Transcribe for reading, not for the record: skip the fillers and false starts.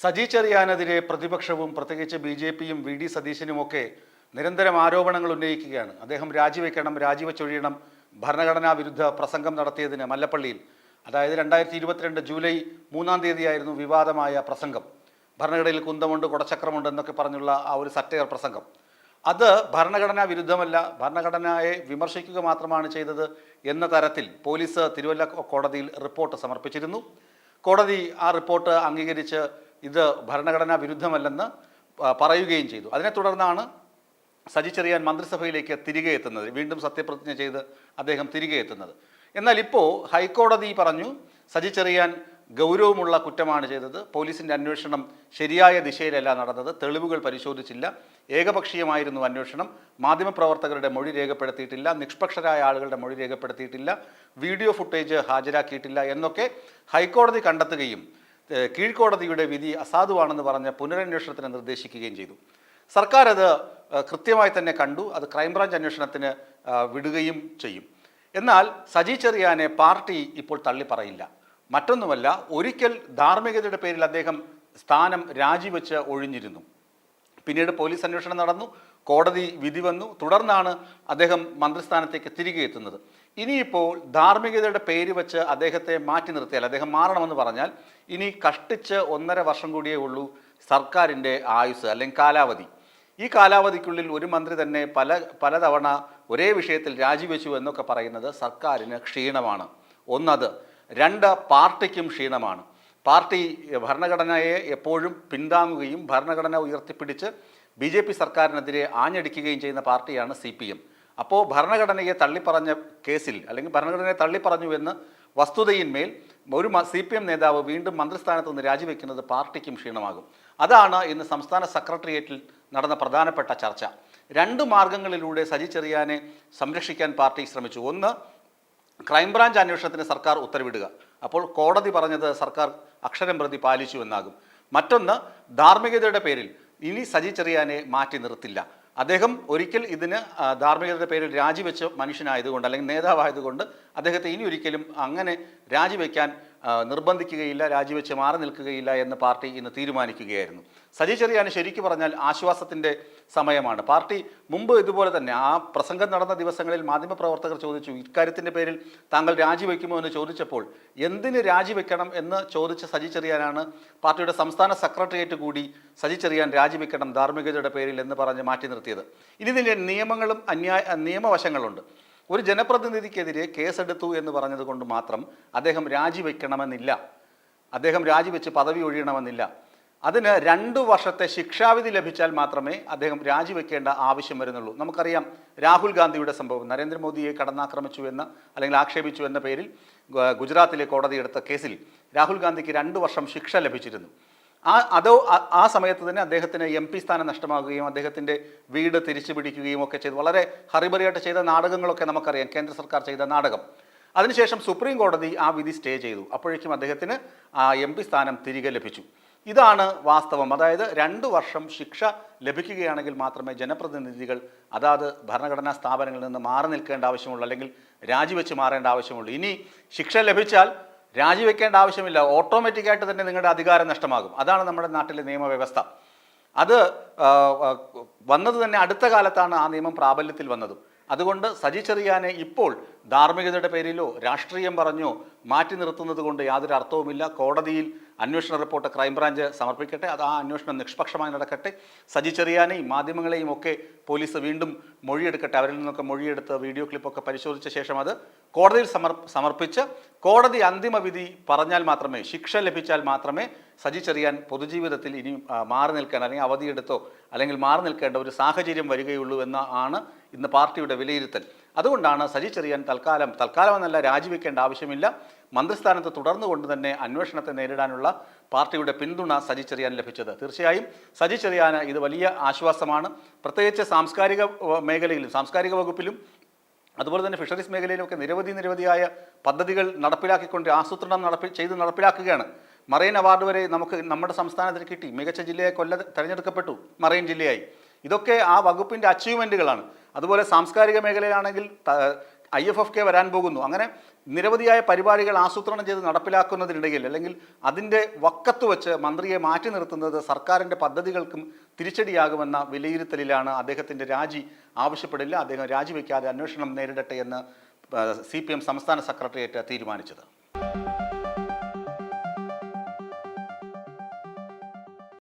സജി ചെറിയാനെതിരെ പ്രതിപക്ഷവും പ്രത്യേകിച്ച് ബി.ജെ.പിയും വി.ഡി. സതീശനുമൊക്കെ നിരന്തരം ആരോപണങ്ങൾ ഉന്നയിക്കുകയാണ്. അദ്ദേഹം രാജിവെക്കണം, രാജിവെച്ചൊഴിയണം, ഭരണഘടനാ വിരുദ്ധ പ്രസംഗം നടത്തിയതിന് മല്ലപ്പള്ളിയിൽ, അതായത് 2022 ജൂലൈ 3-ാം തീയതിയായിരുന്നു വിവാദമായ പ്രസംഗം. ഭരണഘടനയിൽ കുന്തമുണ്ട്, കുടച്ചക്രമുണ്ട് എന്നൊക്കെ പറഞ്ഞുള്ള ആ ഒരു സറ്റയർ പ്രസംഗം. അത് ഭരണഘടനാ വിരുദ്ധമല്ല, ഭരണഘടനയെ വിമർശിക്കുക മാത്രമാണ് ചെയ്തത് എന്ന തരത്തിൽ പോലീസ് തിരുവല്ല കോടതിയിൽ റിപ്പോർട്ട് സമർപ്പിച്ചിരുന്നു. കോടതി ആ റിപ്പോർട്ട് അംഗീകരിച്ച് ഇത് ഭരണഘടനാ വിരുദ്ധമല്ലെന്ന് പറയുകയും ചെയ്തു. അതിനെ തുടർന്നാണ് സജി ചെറിയാൻ മന്ത്രിസഭയിലേക്ക് തിരികെ എത്തുന്നത്, വീണ്ടും സത്യപ്രതിജ്ഞ ചെയ്ത് അദ്ദേഹം തിരികെ എത്തുന്നത്. എന്നാൽ ഇപ്പോൾ ഹൈക്കോടതി പറഞ്ഞു സജി ചെറിയാൻ ഗൗരവമുള്ള കുറ്റമാണ് ചെയ്തത്, പോലീസിൻ്റെ അന്വേഷണം ശരിയായ ദിശയിലല്ല നടന്നത്, തെളിവുകൾ പരിശോധിച്ചില്ല, ഏകപക്ഷീയമായിരുന്നു അന്വേഷണം, മാധ്യമപ്രവർത്തകരുടെ മൊഴി രേഖപ്പെടുത്തിയിട്ടില്ല, നിഷ്പക്ഷരായ ആളുകളുടെ മൊഴി രേഖപ്പെടുത്തിയിട്ടില്ല, വീഡിയോ ഫുട്ടേജ് ഹാജരാക്കിയിട്ടില്ല എന്നൊക്കെ ഹൈക്കോടതി കണ്ടെത്തുകയും കീഴ്ക്കോടതിയുടെ വിധി അസാധുവാണെന്ന് പറഞ്ഞ് പുനരന്വേഷണത്തിന് നിർദ്ദേശിക്കുകയും ചെയ്തു. സർക്കാർ അത് കൃത്യമായി തന്നെ കണ്ടു, അത് ക്രൈംബ്രാഞ്ച് അന്വേഷണത്തിന് വിടുകയും ചെയ്യും. എന്നാൽ സജി ചെറിയാനെ പാർട്ടി ഇപ്പോൾ തള്ളി പറയില്ല. മറ്റൊന്നുമല്ല, ഒരിക്കൽ ധാർമ്മികതയുടെ പേരിൽ അദ്ദേഹം സ്ഥാനം രാജിവെച്ച് ഒഴിഞ്ഞിരുന്നു. പിന്നീട് പോലീസ് അന്വേഷണം നടന്നു, കോടതി വിധി വന്നു, തുടർന്നാണ് അദ്ദേഹം മന്ത്രിസ്ഥാനത്തേക്ക് തിരികെ എത്തുന്നത്. ഇനിയിപ്പോൾ ധാർമ്മികതയുടെ പേര് വെച്ച് അദ്ദേഹത്തെ മാറ്റി നിർത്തിയാൽ, അദ്ദേഹം മാറണമെന്ന് പറഞ്ഞാൽ, ഇനി കഷ്ടിച്ച് 1.5 വർഷം കൂടിയേ ഉള്ളൂ സർക്കാരിൻ്റെ ആയുസ് അല്ലെങ്കിൽ കാലാവധി. ഈ കാലാവധിക്കുള്ളിൽ ഒരു മന്ത്രി തന്നെ പലതവണ ഒരേ വിഷയത്തിൽ രാജിവെച്ചു എന്നൊക്കെ പറയുന്നത് സർക്കാരിന് ക്ഷീണമാണ്. ഒന്നത്. 2, പാർട്ടിക്കും ക്ഷീണമാണ്. പാർട്ടി ഭരണഘടനയെ എപ്പോഴും പിന്താങ്ങുകയും ഭരണഘടന ഉയർത്തിപ്പിടിച്ച് ബി.ജെ.പി. സർക്കാരിനെതിരെ ആഞ്ഞടിക്കുകയും ചെയ്യുന്ന പാർട്ടിയാണ് CPM. അപ്പോൾ ഭരണഘടനയെ തള്ളിപ്പറഞ്ഞ കേസിൽ, അല്ലെങ്കിൽ ഭരണഘടനയെ തള്ളിപ്പറഞ്ഞു എന്ന് വസ്തുതയിന്മേൽ ഒരു CPM നേതാവ് വീണ്ടും മന്ത്രിസ്ഥാനത്ത് നിന്ന് രാജിവെക്കുന്നത് പാർട്ടിക്കും ക്ഷീണമാകും. അതാണ് ഇന്ന് സംസ്ഥാന സെക്രട്ടേറിയറ്റിൽ നടന്ന പ്രധാനപ്പെട്ട ചർച്ച. 2 മാർഗങ്ങളിലൂടെ സജി ചെറിയാനെ സംരക്ഷിക്കാൻ പാർട്ടി ശ്രമിച്ചു. ഒന്ന്, ക്രൈംബ്രാഞ്ച് അന്വേഷണത്തിന് സർക്കാർ ഉത്തരവിടുക, അപ്പോൾ കോടതി പറഞ്ഞത് സർക്കാർ അക്ഷരം പ്രതി പാലിച്ചു എന്നാകും. മറ്റൊന്ന്, ധാർമ്മികതയുടെ പേരിൽ ഇനി സജി ചെറിയാനെ മാറ്റി നിർത്തില്ല. അദ്ദേഹം ഒരിക്കൽ ഇതിന് ധാർമ്മികതയുടെ പേരിൽ രാജിവെച്ച മനുഷ്യനായതുകൊണ്ട്, അല്ലെങ്കിൽ നേതാവായതുകൊണ്ട് അദ്ദേഹത്തെ ഇനി ഒരിക്കലും അങ്ങനെ രാജിവെക്കാൻ നിർബന്ധിക്കുകയില്ല, രാജിവെച്ച് മാറി നിൽക്കുകയില്ല എന്ന് പാർട്ടി ഇന്ന് തീരുമാനിക്കുകയായിരുന്നു. സജി ചെറിയാൻ ശരിക്കും പറഞ്ഞാൽ ആശ്വാസത്തിൻ്റെ സമയമാണ്. പാർട്ടി മുമ്പ് ഇതുപോലെ തന്നെ ആ പ്രസംഗം നടന്ന ദിവസങ്ങളിൽ മാധ്യമപ്രവർത്തകർ ചോദിച്ചു, ഇക്കാര്യത്തിൻ്റെ പേരിൽ താങ്കൾ രാജിവെക്കുമോ എന്ന് ചോദിച്ചപ്പോൾ എന്തിന് രാജിവെക്കണം എന്ന് ചോദിച്ച സജി ചെറിയാനാണ് പാർട്ടിയുടെ സംസ്ഥാന സെക്രട്ടേറിയറ്റ് കൂടി സജി ചെറിയാൻ രാജിവെക്കണം ധാർമ്മികതയുടെ പേരിൽ എന്ന് പറഞ്ഞ് മാറ്റി നിർത്തിയത്. ഇനി ഇതിൻ്റെ നിയമങ്ങളും നിയമവശങ്ങളുണ്ട്. ഒരു ജനപ്രതിനിധിക്കെതിരെ കേസെടുത്തു എന്ന് പറഞ്ഞതുകൊണ്ട് മാത്രം അദ്ദേഹം രാജിവെക്കണമെന്നില്ല, അദ്ദേഹം രാജിവെച്ച് പദവി ഒഴിയണമെന്നില്ല. അതിന് 2 വർഷത്തെ ശിക്ഷാവിധി ലഭിച്ചാൽ മാത്രമേ അദ്ദേഹം രാജിവെക്കേണ്ട ആവശ്യം വരുന്നുള്ളൂ. നമുക്കറിയാം രാഹുൽ ഗാന്ധിയുടെ സംഭവം, നരേന്ദ്രമോദിയെ കടന്നാക്രമിച്ചു എന്ന് അല്ലെങ്കിൽ ആക്ഷേപിച്ചു എന്ന പേരിൽ ഗുജറാത്തിലെ കോടതി എടുത്ത കേസിൽ രാഹുൽ ഗാന്ധിക്ക് 2 വർഷം ശിക്ഷ ലഭിച്ചിരുന്നു. ആ സമയത്ത് തന്നെ അദ്ദേഹത്തിന് MP സ്ഥാനം നഷ്ടമാകുകയും അദ്ദേഹത്തിൻ്റെ വീട് തിരിച്ചു പിടിക്കുകയും ഒക്കെ ചെയ്തു. വളരെ ഹറിബറിയായിട്ട് ചെയ്ത നാടകങ്ങളൊക്കെ നമുക്കറിയാം, കേന്ദ്ര സർക്കാർ ചെയ്ത നാടകം. അതിനുശേഷം സുപ്രീം കോടതി ആ വിധി സ്റ്റേ ചെയ്തു. അപ്പോഴേക്കും അദ്ദേഹത്തിന് ആ MP സ്ഥാനം തിരികെ ലഭിച്ചു. ഇതാണ് വാസ്തവം. അതായത് 2 വർഷം ശിക്ഷ ലഭിക്കുകയാണെങ്കിൽ മാത്രമേ ജനപ്രതിനിധികൾ അതാത് ഭരണഘടനാ സ്ഥാപനങ്ങളിൽ നിന്ന് മാറി നിൽക്കേണ്ട ആവശ്യമുള്ളൂ, അല്ലെങ്കിൽ രാജിവെച്ച് മാറേണ്ട ആവശ്യമുള്ളൂ. ഇനി ശിക്ഷ ലഭിച്ചാൽ രാജിവെക്കേണ്ട ആവശ്യമില്ല, ഓട്ടോമാറ്റിക്കായിട്ട് തന്നെ നിങ്ങളുടെ അധികാരം നഷ്ടമാകും. അതാണ് നമ്മുടെ നാട്ടിലെ നിയമവ്യവസ്ഥ. അത് വന്നത് തന്നെ അടുത്ത കാലത്താണ് ആ നിയമം പ്രാബല്യത്തിൽ വന്നതും. അതുകൊണ്ട് സജി ചെറിയാനെ ഇപ്പോൾ ധാർമ്മികതയുടെ പേരിലോ രാഷ്ട്രീയം പറഞ്ഞോ മാറ്റി നിർത്തുന്നത് കൊണ്ട് യാതൊരു അർത്ഥവുമില്ല. കോടതിയിൽ അന്വേഷണ റിപ്പോർട്ട് ക്രൈംബ്രാഞ്ച് സമർപ്പിക്കട്ടെ, അത് ആ അന്വേഷണം നിഷ്പക്ഷമായി നടക്കട്ടെ. സജി ചെറിയാനെയും മാധ്യമങ്ങളെയും ഒക്കെ പോലീസ് വീണ്ടും മൊഴിയെടുക്കട്ടെ, അവരിൽ നിന്നൊക്കെ മൊഴിയെടുത്ത് വീഡിയോ ക്ലിപ്പൊക്കെ പരിശോധിച്ച ശേഷം അത് കോടതിയിൽ സമർപ്പിച്ച് കോടതി അന്തിമ വിധി പറഞ്ഞാൽ മാത്രമേ, ശിക്ഷ ലഭിച്ചാൽ മാത്രമേ സജി ചെറിയാൻ പൊതുജീവിതത്തിൽ ഇനി മാറി നിൽക്കേണ്ട, അല്ലെങ്കിൽ അവധിയെടുത്തോ അല്ലെങ്കിൽ മാറി നിൽക്കേണ്ട ഒരു സാഹചര്യം വരികയുള്ളൂ ആണ് ഇന്ന് പാർട്ടിയുടെ വിലയിരുത്തൽ. അതുകൊണ്ടാണ് സജി ചെറിയാൻ തൽക്കാലം എന്നല്ല, രാജിവെക്കേണ്ട ആവശ്യമില്ല, മന്ത്രിസ്ഥാനത്ത് തുടർന്നുകൊണ്ട് തന്നെ അന്വേഷണത്തെ നേരിടാനുള്ള പാർട്ടിയുടെ പിന്തുണ സജി ചെറിയാൻ ലഭിച്ചത്. തീർച്ചയായും സജി ചെറിയാന് ഇത് വലിയ ആശ്വാസമാണ്. പ്രത്യേകിച്ച് സാംസ്കാരിക മേഖലയിലും, സാംസ്കാരിക വകുപ്പിലും അതുപോലെ തന്നെ ഫിഷറീസ് മേഖലയിലുമൊക്കെ നിരവധിയായ പദ്ധതികൾ നടപ്പിലാക്കിക്കൊണ്ട് ആസൂത്രണം നടപ്പിലാക്കുകയാണ്. മറൈൻ അവാർഡ് വരെ നമ്മുടെ സംസ്ഥാനത്തിന് കിട്ടി. മികച്ച ജില്ലയായി തിരഞ്ഞെടുക്കപ്പെട്ടു, മറൈൻ ജില്ലയായി. ഇതൊക്കെ ആ വകുപ്പിൻ്റെ അച്ചീവ്മെൻറ്റുകളാണ്. അതുപോലെ സാംസ്കാരിക മേഖലയിലാണെങ്കിൽ IFFK വരാൻ പോകുന്നു. അങ്ങനെ നിരവധിയായ പരിപാടികൾ ആസൂത്രണം ചെയ്ത് നടപ്പിലാക്കുന്നതിനിടയിൽ അല്ലെങ്കിൽ അതിൻ്റെ വക്കത്ത് വെച്ച് മന്ത്രിയെ മാറ്റി നിർത്തുന്നത് സർക്കാരിൻ്റെ പദ്ധതികൾക്കും തിരിച്ചടിയാകുമെന്ന വിലയിരുത്തലിലാണ് അദ്ദേഹത്തിൻ്റെ രാജി ആവശ്യപ്പെടില്ല, അദ്ദേഹം രാജിവെക്കാതെ അന്വേഷണം നേരിടട്ടെ എന്ന് CPM സംസ്ഥാന സെക്രട്ടേറിയറ്റ് തീരുമാനിച്ചത്.